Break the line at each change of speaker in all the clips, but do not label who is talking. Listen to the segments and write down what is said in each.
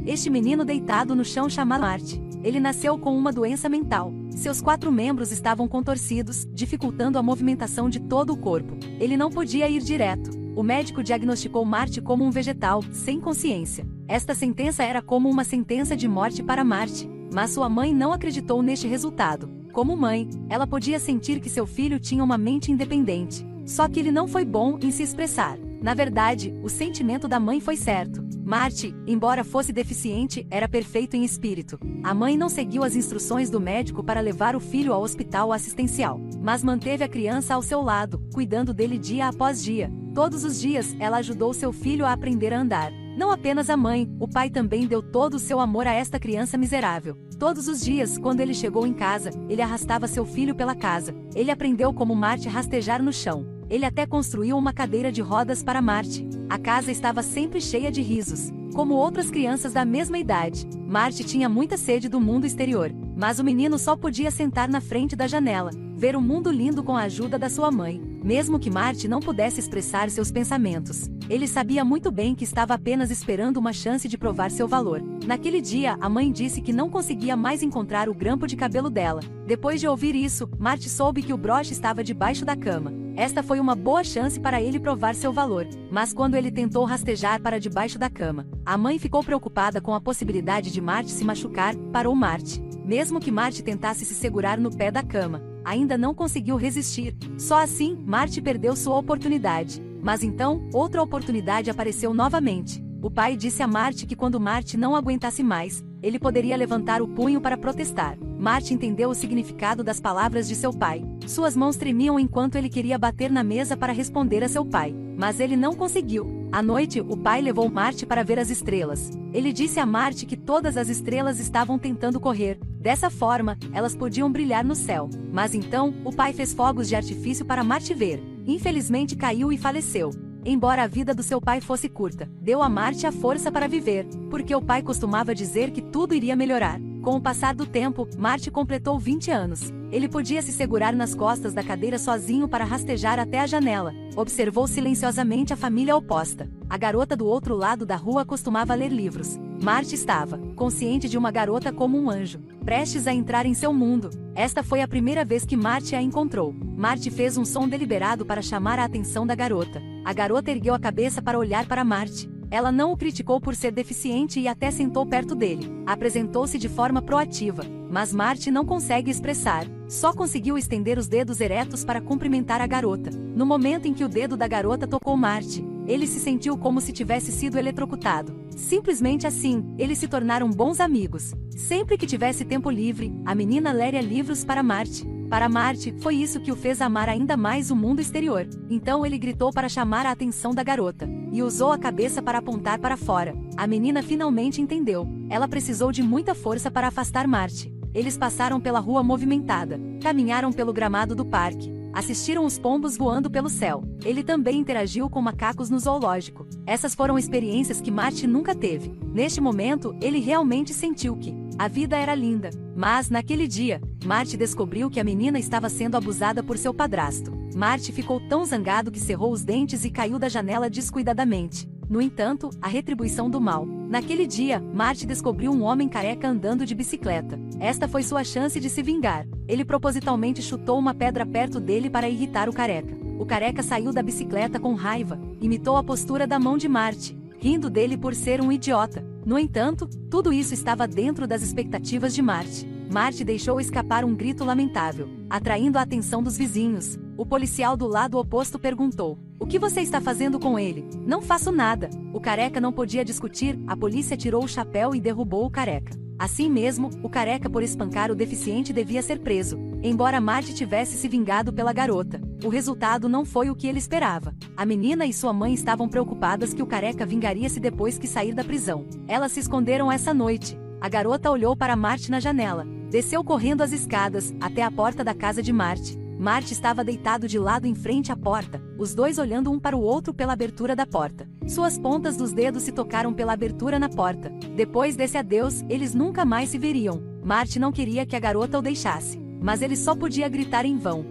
este menino deitado no chão chamado Marte. Ele nasceu com uma doença mental. Seus 4 membros estavam contorcidos, dificultando a movimentação de todo o corpo. Ele não podia ir direto. O médico diagnosticou Marte como um vegetal, sem consciência. Esta sentença era como uma sentença de morte para Marte, mas sua mãe não acreditou neste resultado. Como mãe, ela podia sentir que seu filho tinha uma mente independente. Só que ele não foi bom em se expressar. Na verdade, o sentimento da mãe foi certo. Marte, embora fosse deficiente, era perfeito em espírito. A mãe não seguiu as instruções do médico para levar o filho ao hospital assistencial, mas manteve a criança ao seu lado, cuidando dele dia após dia. Todos os dias, ela ajudou seu filho a aprender a andar. Não apenas a mãe, o pai também deu todo o seu amor a esta criança miserável. Todos os dias, quando ele chegou em casa, ele arrastava seu filho pela casa. Ele aprendeu como Marte rastejar no chão. Ele até construiu uma cadeira de rodas para Marte. A casa estava sempre cheia de risos. Como outras crianças da mesma idade, Marte tinha muita sede do mundo exterior, mas o menino só podia sentar na frente da janela, ver o mundo lindo com a ajuda da sua mãe. Mesmo que Marte não pudesse expressar seus pensamentos, ele sabia muito bem que estava apenas esperando uma chance de provar seu valor. Naquele dia, a mãe disse que não conseguia mais encontrar o grampo de cabelo dela. Depois de ouvir isso, Marte soube que o broche estava debaixo da cama. Esta foi uma boa chance para ele provar seu valor, mas quando ele tentou rastejar para debaixo da cama, a mãe ficou preocupada com a possibilidade de Marte se machucar. Parou Marte. Mesmo que Marte tentasse se segurar no pé da cama, ainda não conseguiu resistir. Só assim, Marte perdeu sua oportunidade. Mas então, outra oportunidade apareceu novamente. O pai disse a Marte que quando Marte não aguentasse mais, ele poderia levantar o punho para protestar. Marte entendeu o significado das palavras de seu pai. Suas mãos tremiam enquanto ele queria bater na mesa para responder a seu pai, mas ele não conseguiu. À noite, o pai levou Marte para ver as estrelas. Ele disse a Marte que todas as estrelas estavam tentando correr. Dessa forma, elas podiam brilhar no céu. Mas então, o pai fez fogos de artifício para Marte ver. Infelizmente caiu e faleceu. Embora a vida do seu pai fosse curta, deu a Marte a força para viver, porque o pai costumava dizer que tudo iria melhorar. Com o passar do tempo, Marte completou 20 anos. Ele podia se segurar nas costas da cadeira sozinho para rastejar até a janela. Observou silenciosamente a família oposta. A garota do outro lado da rua costumava ler livros. Marte estava, consciente de uma garota como um anjo, prestes a entrar em seu mundo. Esta foi a primeira vez que Marte a encontrou. Marte fez um som deliberado para chamar a atenção da garota. A garota ergueu a cabeça para olhar para Marte. Ela não o criticou por ser deficiente e até sentou perto dele. Apresentou-se de forma proativa, mas Marte não consegue expressar. Só conseguiu estender os dedos eretos para cumprimentar a garota. No momento em que o dedo da garota tocou Marte, ele se sentiu como se tivesse sido eletrocutado. Simplesmente assim, eles se tornaram bons amigos. Sempre que tivesse tempo livre, a menina leria livros para Marte. Para Marte, foi isso que o fez amar ainda mais o mundo exterior. Então ele gritou para chamar a atenção da garota, e usou a cabeça para apontar para fora. A menina finalmente entendeu. Ela precisou de muita força para afastar Marte. Eles passaram pela rua movimentada, caminharam pelo gramado do parque, assistiram os pombos voando pelo céu. Ele também interagiu com macacos no zoológico. Essas foram experiências que Marte nunca teve. Neste momento, ele realmente sentiu que a vida era linda. Mas, naquele dia, Marte descobriu que a menina estava sendo abusada por seu padrasto. Marte ficou tão zangado que cerrou os dentes e caiu da janela descuidadamente. No entanto, a retribuição do mal. Naquele dia, Marte descobriu um homem careca andando de bicicleta. Esta foi sua chance de se vingar. Ele propositalmente chutou uma pedra perto dele para irritar o careca. O careca saiu da bicicleta com raiva, imitou a postura da mão de Marte, rindo dele por ser um idiota. No entanto, tudo isso estava dentro das expectativas de Marte. Marte deixou escapar um grito lamentável, atraindo a atenção dos vizinhos. O policial do lado oposto perguntou: "O que você está fazendo com ele?" "Não faço nada." O careca não podia discutir, a polícia tirou o chapéu e derrubou o careca. Assim mesmo, o careca por espancar o deficiente devia ser preso. Embora Marte tivesse se vingado pela garota, o resultado não foi o que ele esperava. A menina e sua mãe estavam preocupadas que o careca vingaria-se depois que sair da prisão. Elas se esconderam essa noite. A garota olhou para Marte na janela. Desceu correndo as escadas, até a porta da casa de Marte. Marte estava deitado de lado em frente à porta, os dois olhando um para o outro pela abertura da porta. Suas pontas dos dedos se tocaram pela abertura na porta. Depois desse adeus, eles nunca mais se veriam. Marte não queria que a garota o deixasse, mas ele só podia gritar em vão.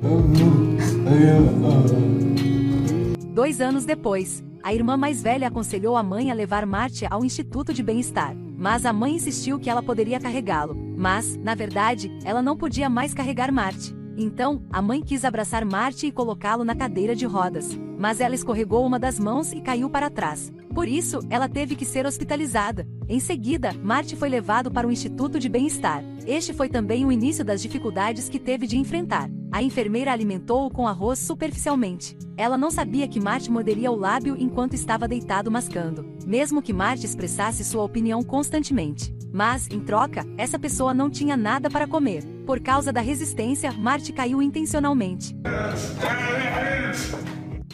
2 anos depois, a irmã mais velha aconselhou a mãe a levar Marte ao Instituto de Bem-Estar. mas a mãe insistiu que ela poderia carregá-lo. Mas, na verdade, ela não podia mais carregar Marty. Então, a mãe quis abraçar Marty e colocá-lo na cadeira de rodas, mas ela escorregou uma das mãos e caiu para trás. Por isso, ela teve que ser hospitalizada. Em seguida, Marty foi levado para o Instituto de Bem-Estar. Este foi também o início das dificuldades que teve de enfrentar. A enfermeira alimentou-o com arroz superficialmente. Ela não sabia que Marty morderia o lábio enquanto estava deitado mascando, mesmo que Marty expressasse sua opinião constantemente. Mas, em troca, essa pessoa não tinha nada para comer. Por causa da resistência, Marty caiu intencionalmente.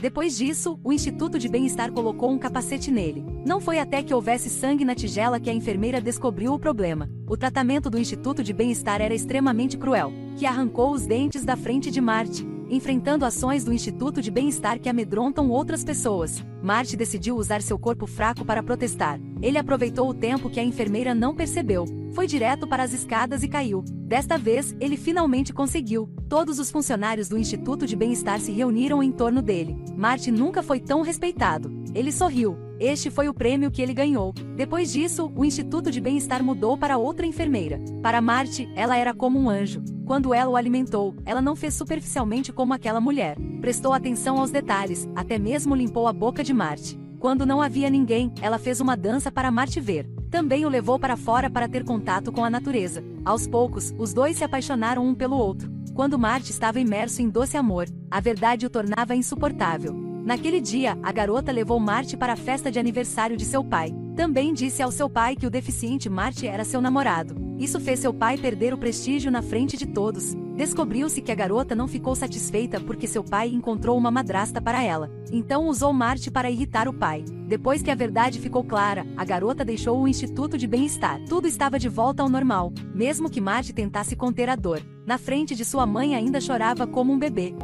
Depois disso, o Instituto de Bem-Estar colocou um capacete nele. Não foi até que houvesse sangue na tigela que a enfermeira descobriu o problema. O tratamento do Instituto de Bem-Estar era extremamente cruel, que arrancou os dentes da frente de Marty. Enfrentando ações do Instituto de Bem-Estar que amedrontam outras pessoas, Marty decidiu usar seu corpo fraco para protestar. Ele aproveitou o tempo que a enfermeira não percebeu. Foi direto para as escadas e caiu. Desta vez, ele finalmente conseguiu. Todos os funcionários do Instituto de Bem-Estar se reuniram em torno dele. Marty nunca foi tão respeitado. Ele sorriu. Este foi o prêmio que ele ganhou. Depois disso, o Instituto de Bem-Estar mudou para outra enfermeira. Para Marty, ela era como um anjo. Quando ela o alimentou, ela não fez superficialmente como aquela mulher. Prestou atenção aos detalhes, até mesmo limpou a boca de Marty. Quando não havia ninguém, ela fez uma dança para Marty ver. Também o levou para fora para ter contato com a natureza. Aos poucos, os dois se apaixonaram um pelo outro. Quando Marty estava imerso em doce amor, a verdade o tornava insuportável. Naquele dia, a garota levou Marty para a festa de aniversário de seu pai. Também disse ao seu pai que o deficiente Marty era seu namorado. Isso fez seu pai perder o prestígio na frente de todos. Descobriu-se que a garota não ficou satisfeita porque seu pai encontrou uma madrasta para ela. Então usou Marty para irritar o pai. Depois que a verdade ficou clara, a garota deixou o Instituto de Bem-Estar. Tudo estava de volta ao normal, mesmo que Marty tentasse conter a dor. Na frente de sua mãe ainda chorava como um bebê.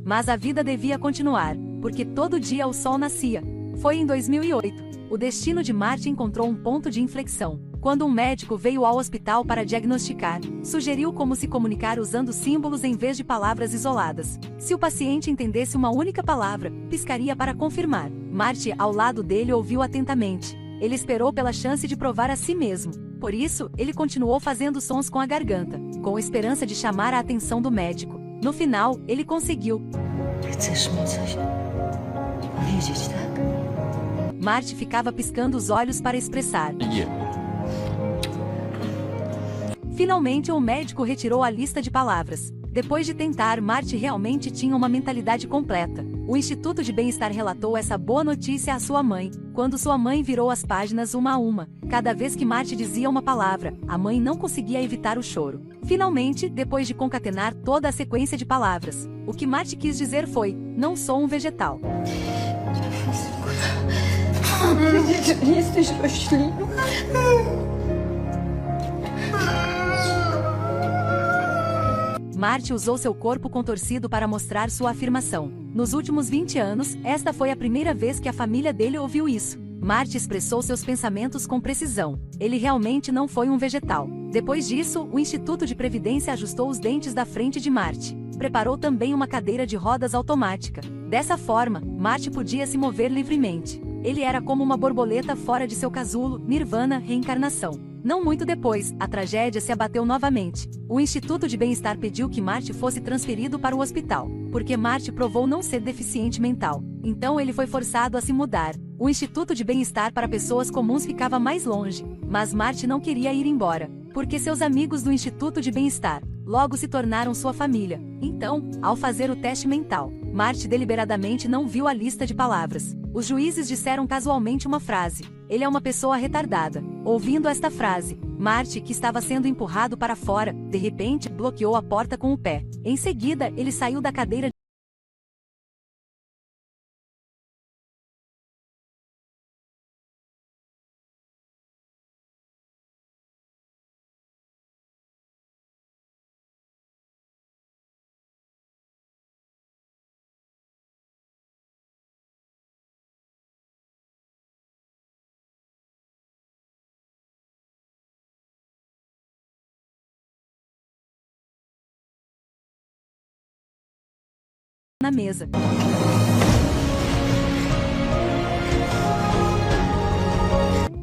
Mas a vida devia continuar, porque todo dia o sol nascia. Foi em 2008. O destino de Marty encontrou um ponto de inflexão, quando um médico veio ao hospital para diagnosticar. Sugeriu como se comunicar usando símbolos em vez de palavras isoladas. Se o paciente entendesse uma única palavra, piscaria para confirmar. Marty, ao lado dele, ouviu atentamente. Ele esperou pela chance de provar a si mesmo. Por isso, ele continuou fazendo sons com a garganta, com esperança de chamar a atenção do médico. No final, ele conseguiu. Marty ficava piscando os olhos para expressar. Finalmente, o médico retirou a lista de palavras. Depois de tentar, Marty realmente tinha uma mentalidade completa. O Instituto de Bem-Estar relatou essa boa notícia à sua mãe, quando sua mãe virou as páginas uma a uma. Cada vez que Marty dizia uma palavra, a mãe não conseguia evitar o choro. Finalmente, depois de concatenar toda a sequência de palavras, o que Marty quis dizer foi: não sou um vegetal. Marty usou seu corpo contorcido para mostrar sua afirmação. Nos últimos 20 anos, esta foi a primeira vez que a família dele ouviu isso. Marty expressou seus pensamentos com precisão. Ele realmente não foi um vegetal. Depois disso, o Instituto de Previdência ajustou os dentes da frente de Marty. Preparou também uma cadeira de rodas automática. Dessa forma, Marty podia se mover livremente. Ele era como uma borboleta fora de seu casulo, nirvana, reencarnação. Não muito depois, a tragédia se abateu novamente. O Instituto de Bem-Estar pediu que Marty fosse transferido para o hospital, porque Marty provou não ser deficiente mental. Então ele foi forçado a se mudar. O Instituto de Bem-Estar para pessoas comuns ficava mais longe, mas Marty não queria ir embora, porque seus amigos do Instituto de Bem-Estar logo se tornaram sua família. Então, ao fazer o teste mental, Marty deliberadamente não viu a lista de palavras. Os juízes disseram casualmente uma frase: ele é uma pessoa retardada. Ouvindo esta frase, Marty, que estava sendo empurrado para fora, de repente, bloqueou a porta com o pé. Em seguida, ele saiu da cadeira na mesa.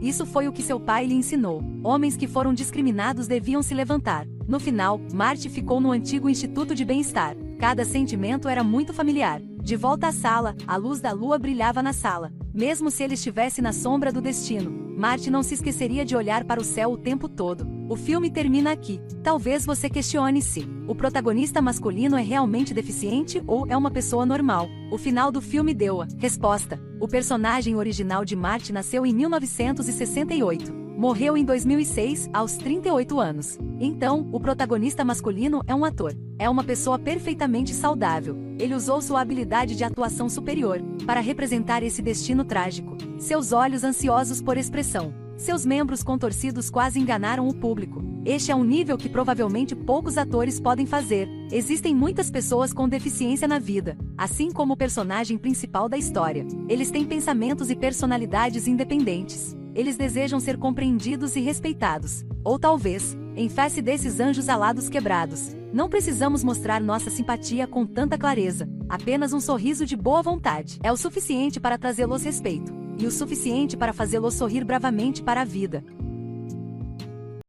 Isso foi o que seu pai lhe ensinou. Homens que foram discriminados deviam se levantar. No final, Marty ficou no antigo Instituto de Bem-Estar. Cada sentimento era muito familiar. De volta à sala, a luz da lua brilhava na sala. Mesmo se ele estivesse na sombra do destino, Marty não se esqueceria de olhar para o céu o tempo todo. O filme termina aqui. Talvez você questione se o protagonista masculino é realmente deficiente ou é uma pessoa normal. O final do filme deu a resposta. O personagem original de Marty nasceu em 1968. Morreu em 2006, aos 38 anos. Então, o protagonista masculino é um ator. É uma pessoa perfeitamente saudável. Ele usou sua habilidade de atuação superior para representar esse destino trágico. Seus olhos ansiosos por expressão. Seus membros contorcidos quase enganaram o público. Este é um nível que provavelmente poucos atores podem fazer. Existem muitas pessoas com deficiência na vida, assim como o personagem principal da história. Eles têm pensamentos e personalidades independentes. Eles desejam ser compreendidos e respeitados. Ou talvez, em face desses anjos alados quebrados, não precisamos mostrar nossa simpatia com tanta clareza. Apenas um sorriso de boa vontade é o suficiente para trazê-los respeito, e o suficiente para fazê-los sorrir bravamente para a vida.